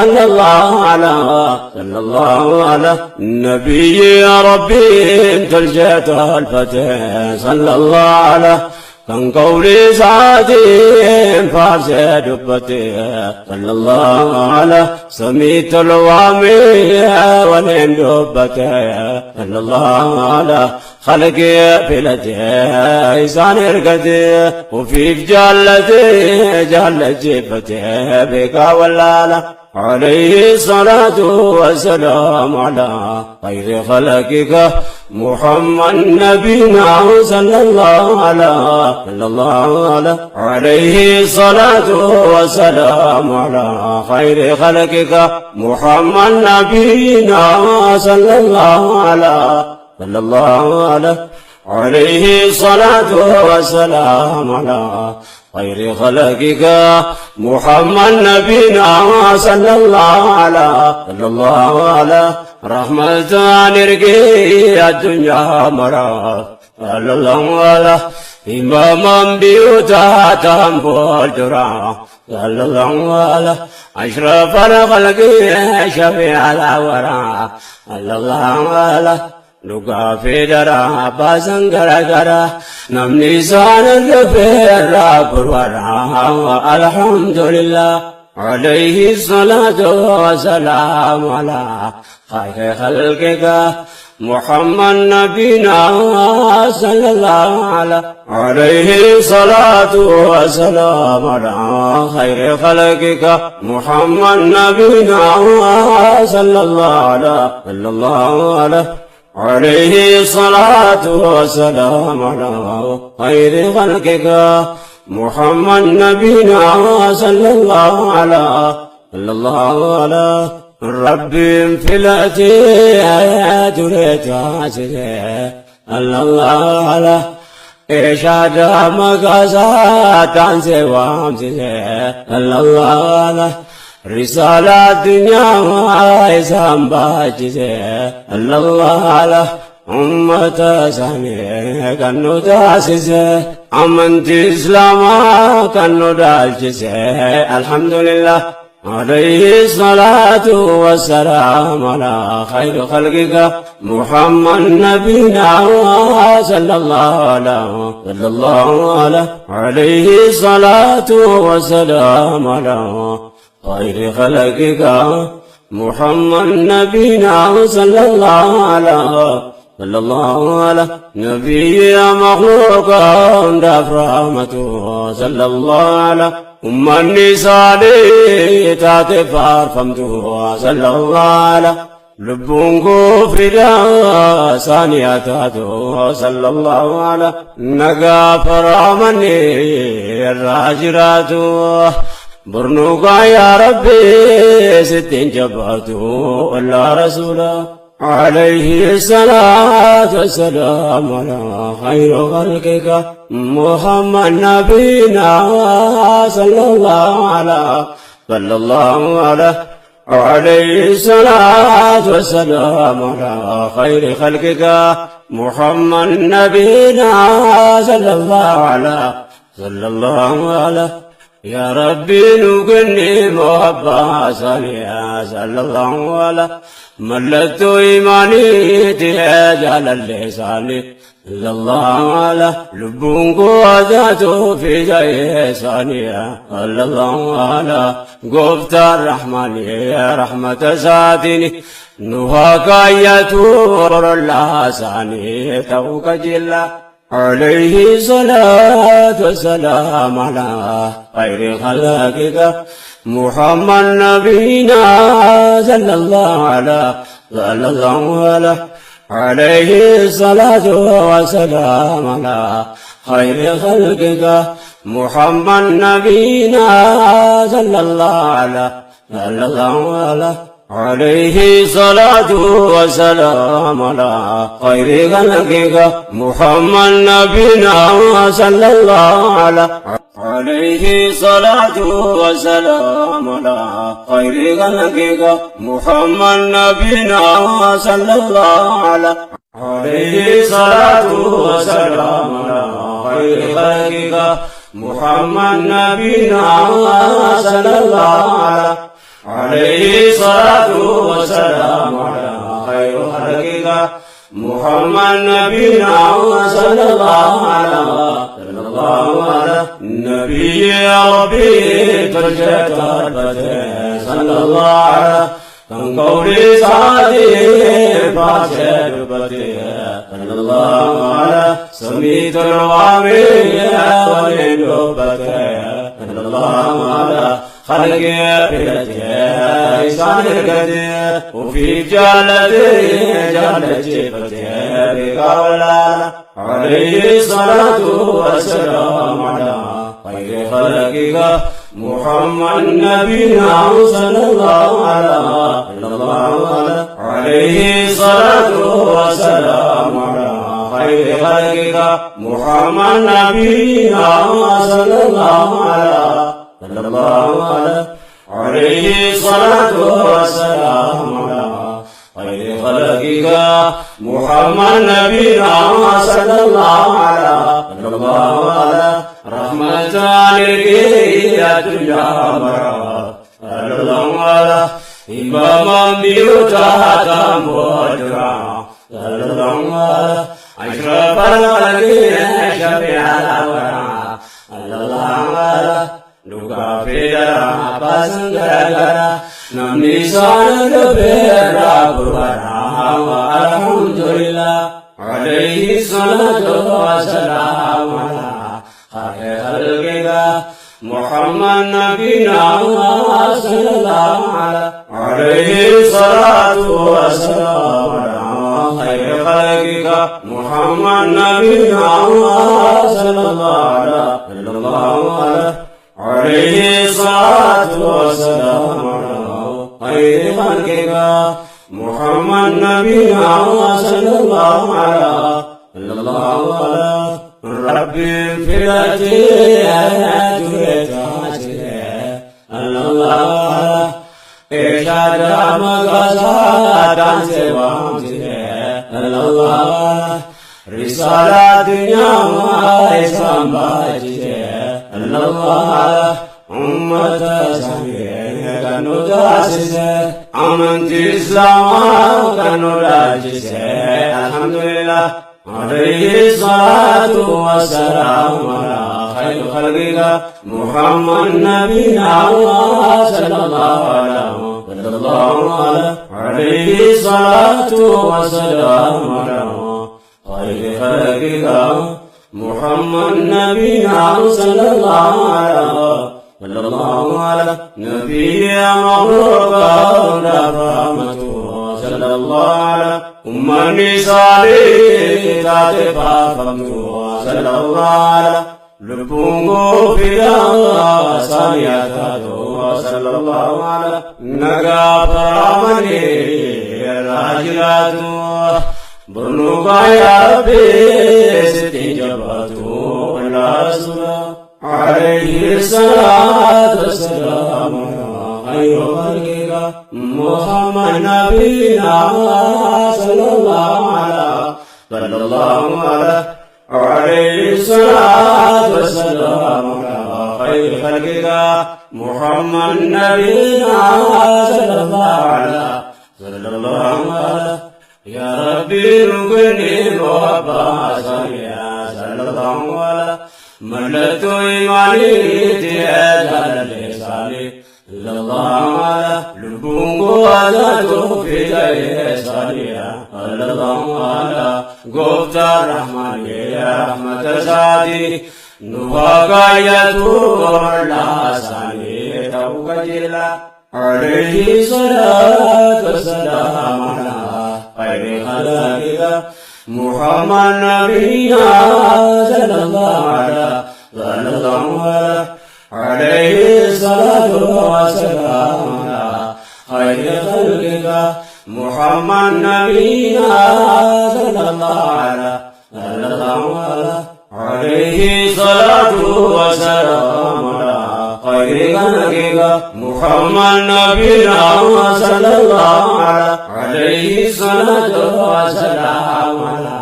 صلى الله على النبي يا ربي انت الجيت الفتح صلى الله على كان قولي سعادين فارس دبتي صلى الله على سميت الوامي ولين دبتي صلى الله على خلقي فلتي إيسان رقتي وفي جالتي جفتي بك ولا عليه الصلاة والسلام على خير خلقك محمد نبينا صلى الله على عليه الصلاة والسلام على خير خلقك محمد نبينا صلى الله على عليه الصلاة والسلام على خير خلقك محمد نبينا صلى الله على رحمة نرقي الدنيا مرا صلى الله على إماما بيوتا تنبول درا صلى الله على أشرف الخلق شفيع الورى صلى الله على لقى في درا باسن غرغرا نمني سان الرفير برورا الحمد لله عليه الصلاة والسلام على خير خلقك محمد نبينا صلى الله عليه الصلاة والسلام على خير خلقك محمد نبينا صلى الله عليه الصلاة والسلام على خير خلقك محمد نبينا صلى الله على ربي انفلاتي آيات ريتاسي الله على إرشاد مقاسات عن سوامسي الله على رسالة الدنيا وعيسان باجسي الله على أمة سامي كانوا تاسسي أمنت إسلاما كانوا دالجسي الحمد لله عليه الصلاة والسلام على خير خلقك محمد نبينا صلى الله عليه الصلاة والسلام على خير خلقك محمد نبينا صلى الله على نبي مخلوق دف رحمته صلى الله على النساء تاتفار فمته صلى الله على لبونكو فدا ثانياته صلى الله على نقا فرامني الراجراته برنوكا يا ربي ستين جبهته ولا رسولا عليه الصلاة والسلام على خير خلقك محمد نبينا صلى الله عليه الصلاة والسلام على خير خلقك محمد نبينا صلى الله على يا ربي نقني محبة صالحة صلى الله على ملكت إيماني تهجل اللسان صلى الله على لبونك وذاته في جاي ثانية صلى الله على قفت الرحمن يا رحمة ساتني نهاك يتور الله ثاني توك جلا عليه الصلاة والسلام على خير خلقك محمد نبينا صلى الله عليه الصلاة والسلام على خير خلقك محمد نبينا صلى الله عليه الصلاة والسلام على خير خلقك محمد نبينا صلى الله عليه الصلاة والسلام على خير خلقك محمد نبينا صلى الله عليه الصلاة والسلام على خير خلقك محمد نبينا صلى الله عليه الصلاة والسلام على خير خلقك محمد نبينا صلى الله على نبي ربي ترجت صلى الله على كان قولي سعدي فاسد بتي صلى الله على سميت الوامي وليدو بتي صلى الله على خلق بلدي إنسان القدي وفي جالتي بتي بقولا عليه الصلاة والسلام على خير خلقك محمد نبينا صلى الله عليه الصلاة والسلام على خير خلقك محمد نبينا صلى الله عليه الصلاة والسلام على خير خلقك محمد نبينا صلى الله على رحمة للكيات يا مرا الله على إماما بيوتا موجرا الله على أشرف الخلق شفيع الأورا الله على لوكا فيدرا باسنجرا نمني سان دبيرا برا الحمد لله عليه الصلاة والسلام على خير خلقك محمد نبينا صلى الله عليه الصلاة والسلام على خير خلقك محمد نبينا صلى الله عليه الصلاة والسلام على خير خلقك محمد نبينا صلى الله على ربي فراتي جريتاتي الله إشاد مغازا دانسي وامتي الله رسالة دنيا ما إسلام باجي الله أمة سامي كانوا داسسي أمنت إسلام كانوا راجسي الحمد لله عليه الصلاة والسلام على خير خلقك محمد نبينا صلى الله عليه الصلاة والسلام على خير خلقك محمد نبينا صلى الله على نبي مبروك رحمته صلى الله على أمني صالح تاتفا فمتو صلى الله على لبونغو فيدا سانياتاتو صلى الله على نغا فرامني راجلاتو برنوكا يا ربي ستجباتو رسولا عليه الصلاة والسلام خير خلقك محمد نبينا صلى الله عليه الصلاة والسلام خير خلقك محمد نبينا صلى الله يا ربي ركني وعباس يا صلى الله ملت إيماني تيجان لساني الله لبونغو أزادو في جيسانيا الله غوفتا رحمن يا رحمة سادي نوغا يتور لا ساني توكجلا عليه الصلاة والسلام على خير خلقك محمد نبينا صلى الله عليه الصلاة والسلام خير خلقك محمد نبينا صلى الله عليه الصلاة والسلام خير خلقك محمد نبينا صلى الله عليه الصلاة والسلام